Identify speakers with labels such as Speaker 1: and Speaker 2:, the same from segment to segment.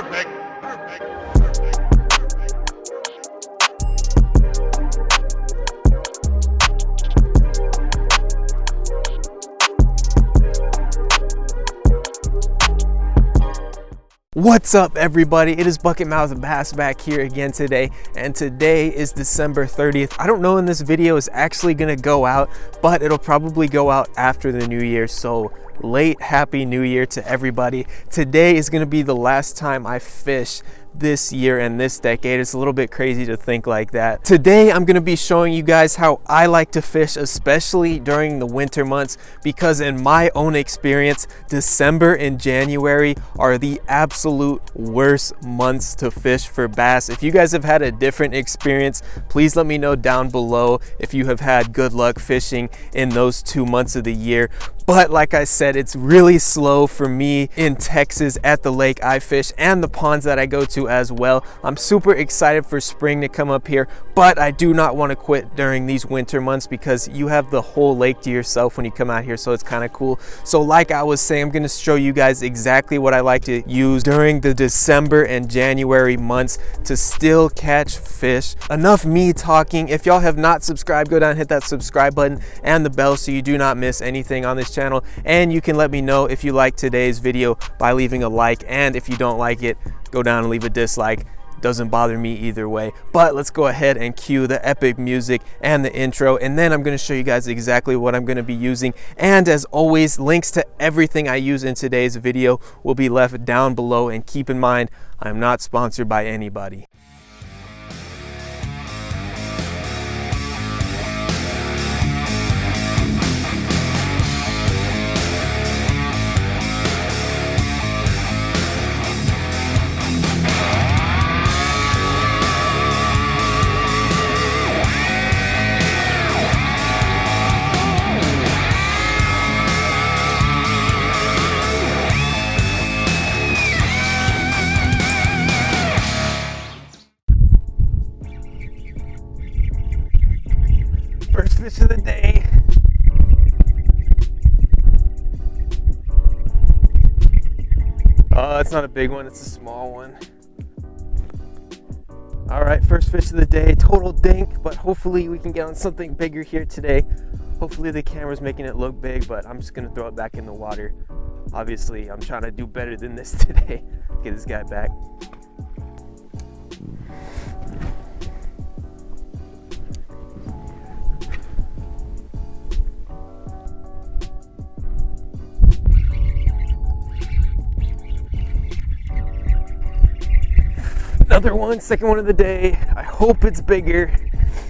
Speaker 1: Perfect.
Speaker 2: What's up, everybody? It is Bucket Mouth Bass back here again today, and today is December 30th. I don't know when this video is actually gonna go out, but it'll probably go out after the new year, so late happy new year to everybody. Today is gonna be the last time I fish this year and this decade. It's a little bit crazy to think like that. Today I'm going to be showing you guys how I like to fish, especially during the winter months, because in my own experience, December and January are the absolute worst months to fish for bass. If you guys have had a different experience, please let me know down below if you have had good luck fishing in those 2 months of the year. But like I said, it's really slow for me in Texas at the lake I fish and the ponds that I go to as well. I'm super excited for spring to come up here, but I do not want to quit during these winter months because you have the whole lake to yourself when you come out here, so it's kind of cool. So like I was saying, I'm going to show you guys exactly what I like to use during the December and January months to still catch fish. Enough me talking. If y'all have not subscribed, go down and hit that subscribe button and the bell so you do not miss anything on this channel. And you can let me know if you like today's video by leaving a like, and if you don't like it, go down and leave a dislike. Doesn't bother me either way. But let's go ahead and cue the epic music and the intro, and then I'm going to show you guys exactly what I'm going to be using. And as always, links to everything I use in today's video will be left down below, and keep in mind, I'm not sponsored by anybody. First fish of the day. It's not a big one, it's a small one. All right, first fish of the day, total dink, but hopefully we can get on something bigger here today. Hopefully the camera's making it look big, but I'm just gonna throw it back in the water. Obviously, I'm trying to do better than this today. Get this guy back. Another one, second one of the day. I hope it's bigger.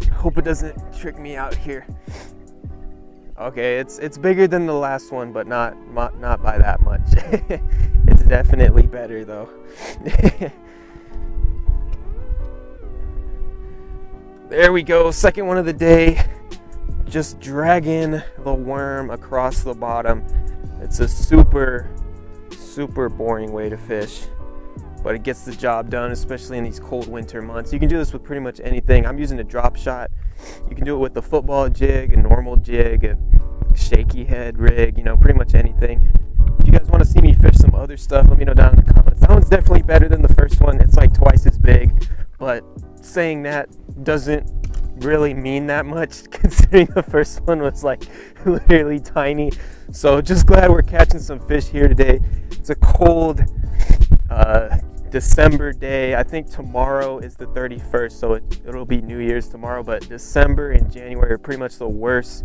Speaker 2: I hope it doesn't trick me out here. Okay, it's bigger than the last one, but not by that much. It's definitely better though. There we go, second one of the day. Just dragging the worm across the bottom. It's a super boring way to fish, but it gets the job done, especially in these cold winter months. You can do this with pretty much anything. I'm using a drop shot. You can do it with a football jig, a normal jig, a shaky head rig, you know, pretty much anything. If you guys want to see me fish some other stuff, let me know down in the comments. That one's definitely better than the first one. It's like twice as big, but saying that doesn't really mean that much considering the first one was like literally tiny. So just glad we're catching some fish here today. It's a cold December day. I think tomorrow is the 31st, so it'll be New Year's tomorrow, but December and January are pretty much the worst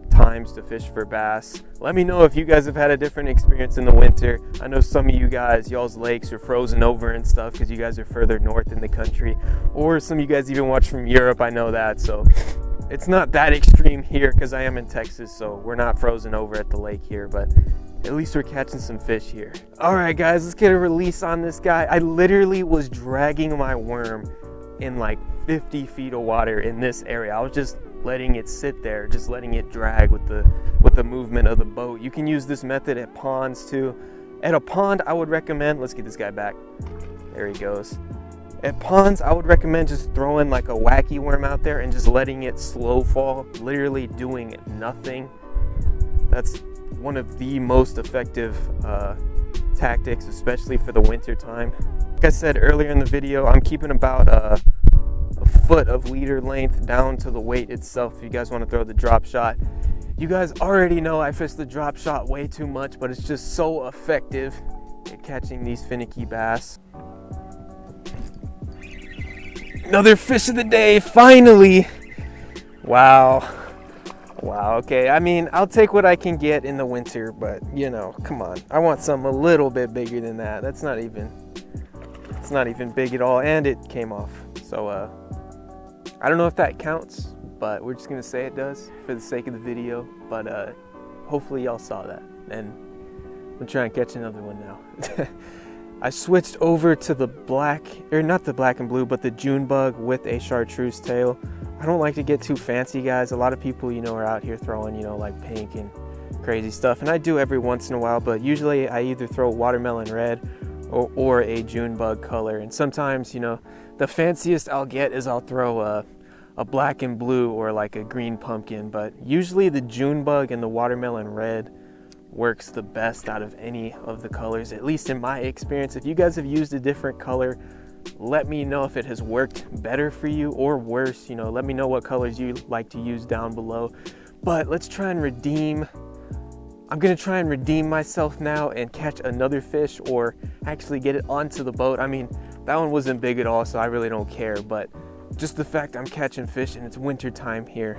Speaker 2: times to fish for bass. Let me know if you guys have had a different experience in the winter. I know some of you guys, y'all's lakes are frozen over and stuff because you guys are further north in the country, or some of you guys even watch from Europe. I know that, so it's not that extreme here because I am in Texas, so we're not frozen over at the lake here, but at least we're catching some fish here. All right, guys, let's get a release on this guy. I literally was dragging my worm in like 50 feet of water in this area. I was just letting it sit there, just letting it drag with the movement of the boat. You can use this method at ponds too. At a pond, I would recommend, let's get this guy back. There he goes. At ponds, I would recommend just throwing like a wacky worm out there and just letting it slow fall, literally doing nothing. That's one of the most effective tactics, especially for the winter time. Like I said earlier in the video, I'm keeping about a foot of leader length down to the weight itself if you guys want to throw the drop shot. You guys already know I fish the drop shot way too much, but it's just so effective at catching these finicky bass. Another fish of the day, finally. Wow, okay. I mean, I'll take what I can get in the winter, but you know, come on. I want something a little bit bigger than that. It's not even big at all, and it came off. So I don't know if that counts, but we're just gonna say it does for the sake of the video. But hopefully y'all saw that, and I'm gonna try and catch another one now. I switched over to the black, or not the black and blue, but the June bug with a chartreuse tail. I don't like to get too fancy, guys. A lot of people, you know, are out here throwing, you know, like pink and crazy stuff, and I do every once in a while, but usually I either throw watermelon red or a June bug color. And sometimes, you know, the fanciest I'll get is I'll throw a black and blue or like a green pumpkin, but usually the June bug and the watermelon red works the best out of any of the colors, at least in my experience. If you guys have used a different color, let me know if it has worked better for you or worse. You know, let me know what colors you like to use down below. But let's try and redeem. I'm gonna try and redeem myself now and catch another fish, or actually get it onto the boat. I mean, that one wasn't big at all, so I really don't care, but just the fact I'm catching fish and it's winter time here,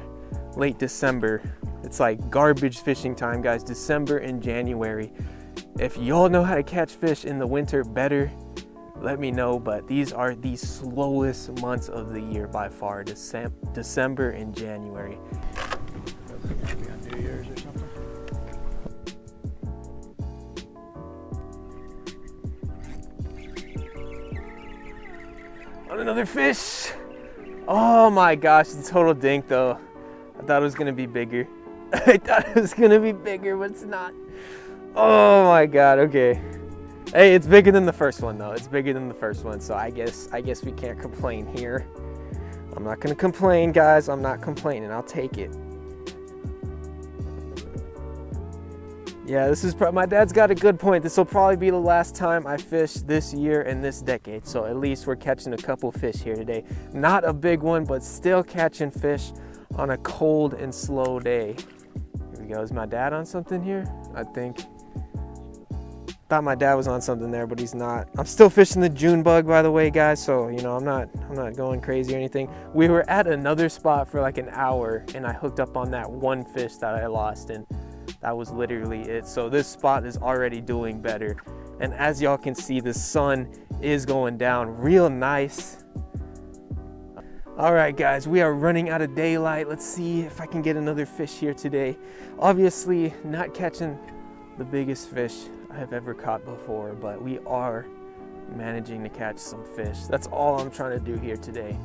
Speaker 2: late December. It's like garbage fishing time, guys, December and January. If y'all know how to catch fish in the winter better, let me know, but these are the slowest months of the year by far, December and January.
Speaker 1: Maybe on New Year's or something.
Speaker 2: On another fish. Oh my gosh, it's a total dink though. I thought it was gonna be bigger. I thought it was gonna be bigger, but it's not. Oh my god, okay. Hey, it's bigger than the first one though. It's bigger than the first one, so I guess we can't complain here. I'm not gonna complain, guys. I'm not complaining. I'll take it. Yeah, this is my dad's got a good point. This will probably be the last time I fish this year and this decade. So at least we're catching a couple fish here today. Not a big one, but still catching fish on a cold and slow day. Here we go. Is my dad on something here? I think. Thought my dad was on something there, but he's not. I'm still fishing the June bug, by the way, guys. So you know, I'm not going crazy or anything. We were at another spot for like an hour, and I hooked up on that one fish that I lost, and that was literally it. So this spot is already doing better, and as y'all can see, the sun is going down real nice. All right, guys, we are running out of daylight. Let's see if I can get another fish here today. Obviously not catching the biggest fish I have ever caught before, but we are managing to catch some fish. That's all I'm trying to do here today.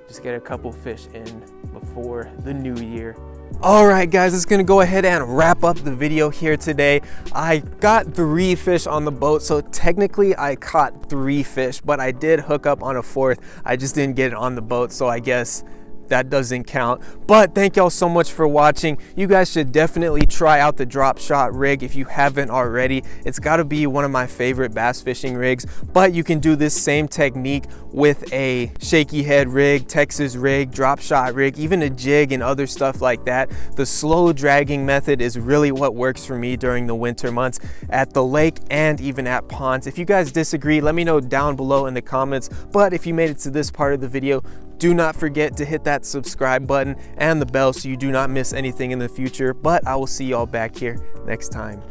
Speaker 2: Just get a couple fish in before the new year. All right, guys, it's gonna go ahead and wrap up the video here today. I got 3 fish on the boat, so technically I caught 3 fish, but I did hook up on a 4th. I just didn't get it on the boat, so I guess that doesn't count. But thank y'all so much for watching. You guys should definitely try out the drop shot rig if you haven't already. It's got to be one of my favorite bass fishing rigs, but you can do this same technique with a shaky head rig, Texas rig, drop shot rig, even a jig and other stuff like that. The slow dragging method is really what works for me during the winter months at the lake and even at ponds. If you guys disagree, let me know down below in the comments. But if you made it to this part of the video, do not forget to hit that subscribe button and the bell so you do not miss anything in the future. But I will see y'all back here next time.